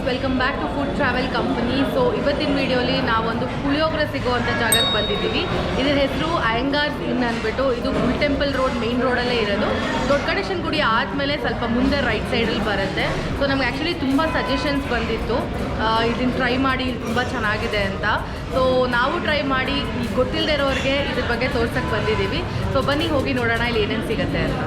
Welcome back to food travel company. So ಇವತ್ತಿನ ವಿಡಿಯೋಲಿ ನಾವೊಂದು ಪುಳಿಯೋಗರೆ ಸಿಗೋವಂಥ ಜಾಗಕ್ಕೆ ಬಂದಿದ್ದೀವಿ. ಇದರ ಹೆಸರು ಅಯ್ಯಂಗಾರ್ ಇನ್ ಅಂದ್ಬಿಟ್ಟು. ಇದು ಬುಲ್ ಟೆಂಪಲ್ ರೋಡ್ ಮೇನ್ ರೋಡಲ್ಲೇ ಇರೋದು. ದೊಡ್ಡ ಗಣೇಶನ ಗುಡಿ ಆದಮೇಲೆ ಸ್ವಲ್ಪ ಮುಂದೆ ರೈಟ್ ಸೈಡಲ್ಲಿ ಬರುತ್ತೆ. ಸೊ ನಮ್ಗೆ ಆ್ಯಕ್ಚುಲಿ ತುಂಬ ಸಜೆಷನ್ಸ್ ಬಂದಿತ್ತು ಇದನ್ನು ಟ್ರೈ ಮಾಡಿ, ತುಂಬ ಚೆನ್ನಾಗಿದೆ ಅಂತ. ಸೊ ನಾವು ಟ್ರೈ ಮಾಡಿ ಈ ಗೊತ್ತಿಲ್ಲದೆ ಇರೋರಿಗೆ ಇದ್ರ ಬಗ್ಗೆ ತೋರ್ಸಕ್ಕೆ ಬಂದಿದ್ದೀವಿ. ಸೊ ಬನ್ನಿ ಹೋಗಿ ನೋಡೋಣ ಇಲ್ಲಿ ಏನೇನು ಸಿಗುತ್ತೆ ಅಂತ.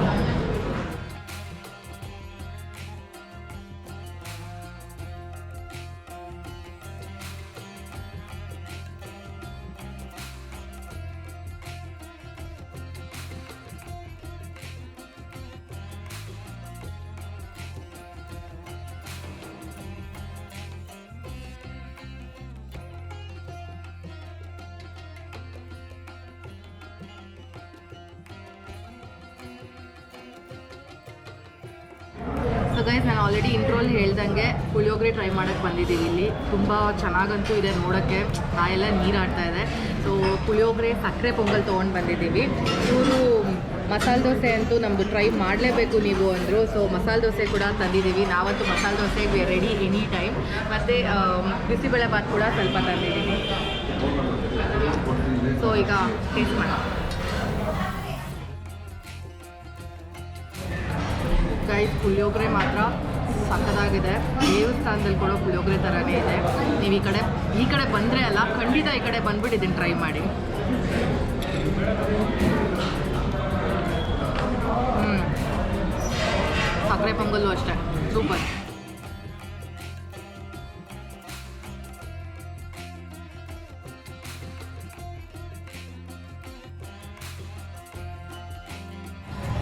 ಸೊ ಗೈಸ್, ನಾನು ಆಲ್ರೆಡಿ ಇಂಟ್ರೋಲ್ ಹೇಳ್ದಂಗೆ ಪುಳಿಯೋಗರೆ ಟ್ರೈ ಮಾಡೋಕ್ಕೆ ಬಂದಿದ್ದೀವಿ. ಇಲ್ಲಿ ತುಂಬ ಚೆನ್ನಾಗಂತೂ ಇದೆ ನೋಡೋಕ್ಕೆ, ನಾಯೆಲ್ಲ ನೀರಾಡ್ತಾ ಇದೆ. ಸೊ ಪುಳಿಯೋಗರೆ ಸಕ್ಕರೆ ಪೊಂಗಲ್ ತೊಗೊಂಡು ಬಂದಿದ್ದೀವಿ. ಇವರು ಮಸಾಲೆ ದೋಸೆ ಅಂತೂ ನಮ್ಮದು ಟ್ರೈ ಮಾಡಲೇಬೇಕು ನೀವು ಅಂದರು. ಸೊ ಮಸಾಲೆ ದೋಸೆ ಕೂಡ ತಂದಿದ್ದೀವಿ. ನಾವಂತೂ masala dosa we are ready any time. ಮತ್ತು ಬಿಸಿಬೇಳೆ ಬಾತ್ ಕೂಡ ಸ್ವಲ್ಪ ತಂದಿದ್ದೀವಿ. ಸೊ ಈಗ ಟೇಸ್ಟ್ ಮಾಡೋಣ. ಗೈಸ್, ಪುಳಿಯೋಗರೆ ಮಾತ್ರ ಸಕ್ಕತ್ತಾಗಿದೆ. ದೇವಸ್ಥಾನದಲ್ಲಿ ಕೊಡೋ ಪುಳಿಯೋಗರೆ ಥರನೇ ಇದೆ. ನೀವು ಈ ಕಡೆ ಬಂದರೆ ಅಲ್ಲ, ಖಂಡಿತ ಈ ಕಡೆ ಬಂದ್ಬಿಟ್ಟು ಇದನ್ನು ಟ್ರೈ ಮಾಡಿ. ಸಕ್ಕರೆ ಪೊಂಗಲ್ಲು ಅಷ್ಟೇ super.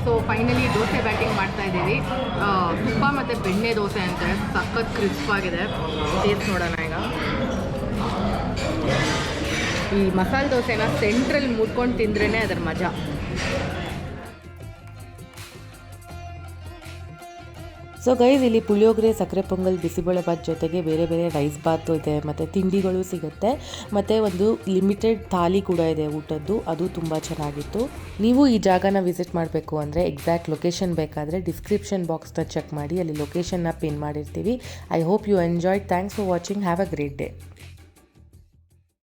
So finally dosa batting ಮಾಡ್ತಾ ಇದ್ದೀವಿ. ತುಪ್ಪ ಮತ್ತು ಬೆಣ್ಣೆ ದೋಸೆ ಅಂತೆ, ಸಖತ್ ಕ್ರಿಸ್ಪ್ ಆಗಿದೆ. ಟೇಸ್ಟ್ ನೋಡೋಣ ಈಗ. ಈ ಮಸಾಲೆ ದೋಸೆನ ಸೆಂಟ್ರಲ್ಲಿ ಮುಟ್ಕೊಂಡು ತಿಂದ್ರೇ ಅದರ ಮಜಾ. ಸೊ ಗೈಸ್, ಇಲ್ಲಿ ಪುಳಿಯೋಗರೆ, ಸಕ್ಕರೆ ಪೊಂಗಲ್, ಬಿಸಿಬೇಳೆ ಬಾತ್ ಜೊತೆಗೆ ಬೇರೆ ಬೇರೆ ರೈಸ್ ಬಾತು ಇದೆ, ಮತ್ತು ತಿಂಡಿಗಳು ಸಿಗುತ್ತೆ, ಮತ್ತು ಒಂದು ಲಿಮಿಟೆಡ್ ಥಾಲಿ ಕೂಡ ಇದೆ ಊಟದ್ದು. ಅದು ತುಂಬ ಚೆನ್ನಾಗಿತ್ತು. ನೀವು ಈ ಜಾಗನ ವಿಸಿಟ್ ಮಾಡಬೇಕು ಅಂದರೆ ಎಕ್ಸಾಕ್ಟ್ ಲೊಕೇಶನ್ ಬೇಕಾದರೆ ಡಿಸ್ಕ್ರಿಪ್ಷನ್ ಬಾಕ್ಸ್ನ ಚೆಕ್ ಮಾಡಿ, ಅಲ್ಲಿ ಲೊಕೇಶನ್ನ ಪಿನ್ ಮಾಡಿರ್ತೀವಿ. I hope you enjoyed. Thanks for watching. Have a great day.